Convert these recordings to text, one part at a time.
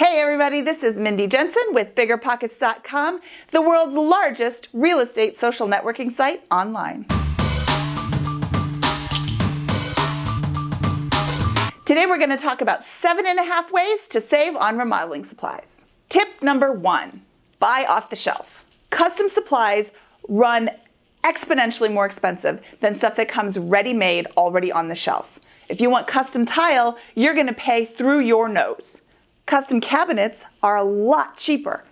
Hey everybody, this is Mindy Jensen with BiggerPockets.com, the world's largest real estate social networking site online. Today we're going to talk about 7.5 ways to save on remodeling supplies. Tip number 1, buy off the shelf. Custom supplies run exponentially more expensive than stuff that comes ready-made already on the shelf. If you want custom tile, you're going to pay through your nose. Custom cabinets are a lot cheaper.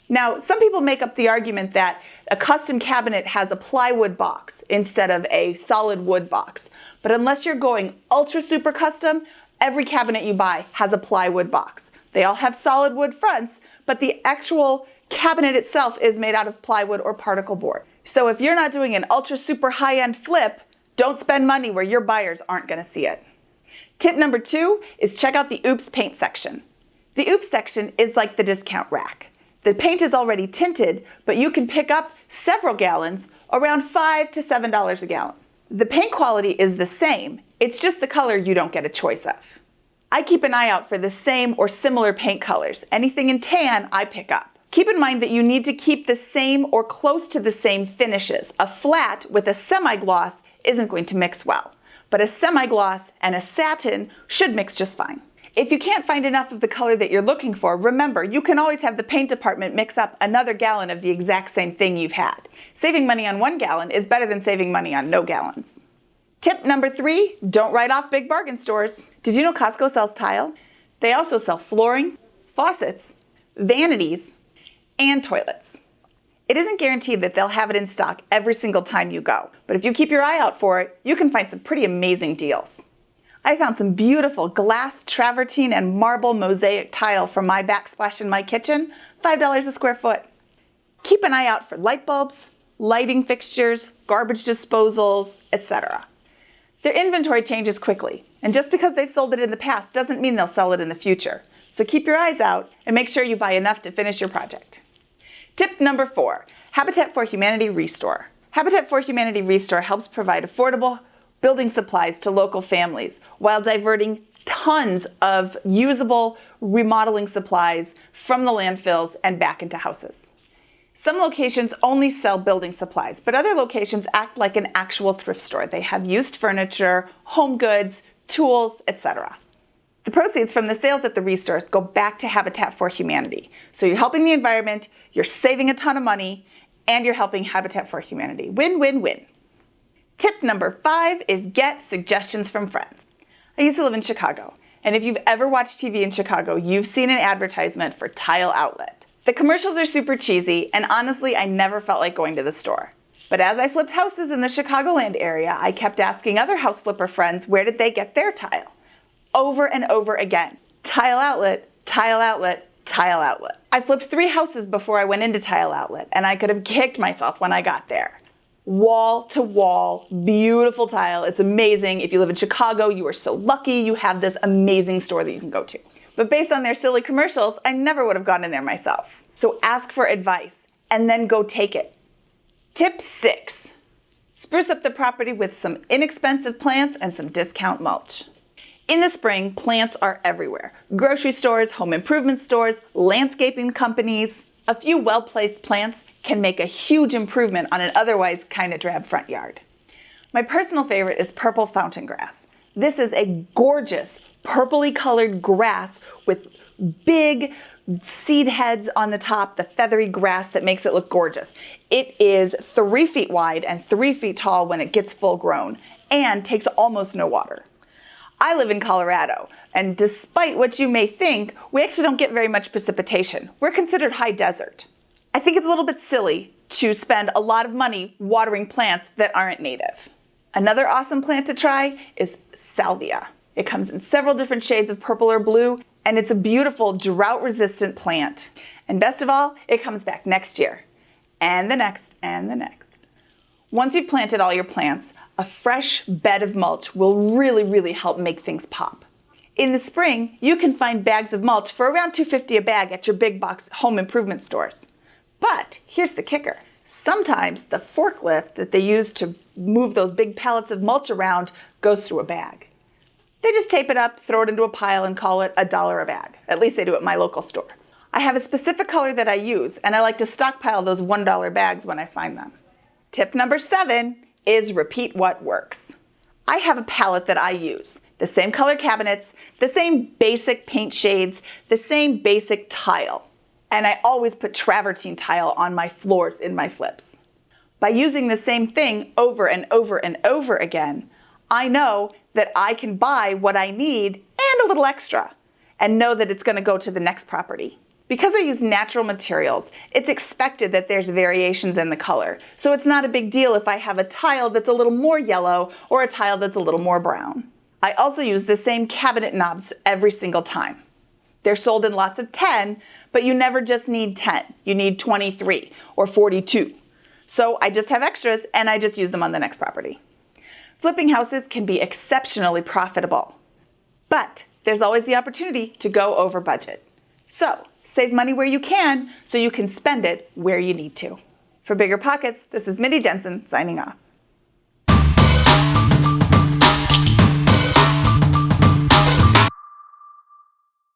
Now, some people make up the argument that a custom cabinet has a plywood box instead of a solid wood box. But unless you're going ultra super custom, every cabinet you buy has a plywood box. They all have solid wood fronts, but the actual cabinet itself is made out of plywood or particle board. So if you're not doing an ultra super high-end flip, don't spend money where your buyers aren't going to see it. Tip number 2 is check out the Oops paint section. The Oops section is like the discount rack. The paint is already tinted, but you can pick up several gallons, around $5 to $7 a gallon. The paint quality is the same, it's just the color you don't get a choice of. I keep an eye out for the same or similar paint colors. Anything in tan, I pick up. Keep in mind that you need to keep the same or close to the same finishes. A flat with a semi-gloss isn't going to mix well, but a semi-gloss and a satin should mix just fine. If you can't find enough of the color that you're looking for, remember, you can always have the paint department mix up another gallon of the exact same thing you've had. Saving money on 1 gallon is better than saving money on no gallons. Tip number 3, don't write off big bargain stores. Did you know Costco sells tile? They also sell flooring, faucets, vanities, and toilets. It isn't guaranteed that they'll have it in stock every single time you go, but if you keep your eye out for it, you can find some pretty amazing deals. I found some beautiful glass, travertine, and marble mosaic tile for my backsplash in my kitchen, $5 a square foot. Keep an eye out for light bulbs, lighting fixtures, garbage disposals, etc. Their inventory changes quickly, and just because they've sold it in the past doesn't mean they'll sell it in the future. So keep your eyes out and make sure you buy enough to finish your project. Tip number 4, Habitat for Humanity Restore. Habitat for Humanity Restore helps provide affordable building supplies to local families while diverting tons of usable remodeling supplies from the landfills and back into houses. Some locations only sell building supplies, but other locations act like an actual thrift store. They have used furniture, home goods, tools, etc. The proceeds from the sales at the restores go back to Habitat for Humanity. So you're helping the environment, you're saving a ton of money, and you're helping Habitat for Humanity. Win, win, win. Tip number 5 is get suggestions from friends. I used to live in Chicago, and if you've ever watched TV in Chicago, you've seen an advertisement for Tile Outlet. The commercials are super cheesy, and honestly, I never felt like going to the store. But as I flipped houses in the Chicagoland area, I kept asking other house flipper friends where did they get their tile. Over and over again. Tile Outlet, Tile Outlet, Tile Outlet. I flipped 3 houses before I went into Tile Outlet, and I could have kicked myself when I got there. Wall to wall, beautiful tile. It's amazing. If you live in Chicago, you are so lucky you have this amazing store that you can go to. But based on their silly commercials, I never would have gone in there myself. So ask for advice and then go take it. Tip 6, spruce up the property with some inexpensive plants and some discount mulch. In the spring, plants are everywhere. Grocery stores, home improvement stores, landscaping companies. A few well-placed plants can make a huge improvement on an otherwise kind of drab front yard. My personal favorite is purple fountain grass. This is a gorgeous purpley colored grass with big seed heads on the top, the feathery grass that makes it look gorgeous. It is 3 feet wide and 3 feet tall when it gets full grown and takes almost no water. I live in Colorado, and despite what you may think, we actually don't get very much precipitation. We're considered high desert. I think it's a little bit silly to spend a lot of money watering plants that aren't native. Another awesome plant to try is salvia. It comes in several different shades of purple or blue, and it's a beautiful drought-resistant plant. And best of all, it comes back next year, and the next, and the next. Once you've planted all your plants, a fresh bed of mulch will really help make things pop. In the spring, you can find bags of mulch for around $2.50 a bag at your big box home improvement stores. But here's the kicker. Sometimes the forklift that they use to move those big pallets of mulch around goes through a bag. They just tape it up, throw it into a pile, and call it $1 a bag. At least they do at my local store. I have a specific color that I use, and I like to stockpile those $1 bags when I find them. Tip number 7 is repeat what works. I have a palette that I use. The same color cabinets, the same basic paint shades, the same basic tile. And I always put travertine tile on my floors in my flips. By using the same thing over and over and over again, I know that I can buy what I need and a little extra, and know that it's going to go to the next property. Because I use natural materials, it's expected that there's variations in the color, so it's not a big deal if I have a tile that's a little more yellow or a tile that's a little more brown. I also use the same cabinet knobs every single time. They're sold in lots of 10, but you never just need 10. You need 23 or 42. So I just have extras and I just use them on the next property. Flipping houses can be exceptionally profitable, but there's always the opportunity to go over budget. So save money where you can so you can spend it where you need to. For BiggerPockets, this is Mindy Jensen signing off.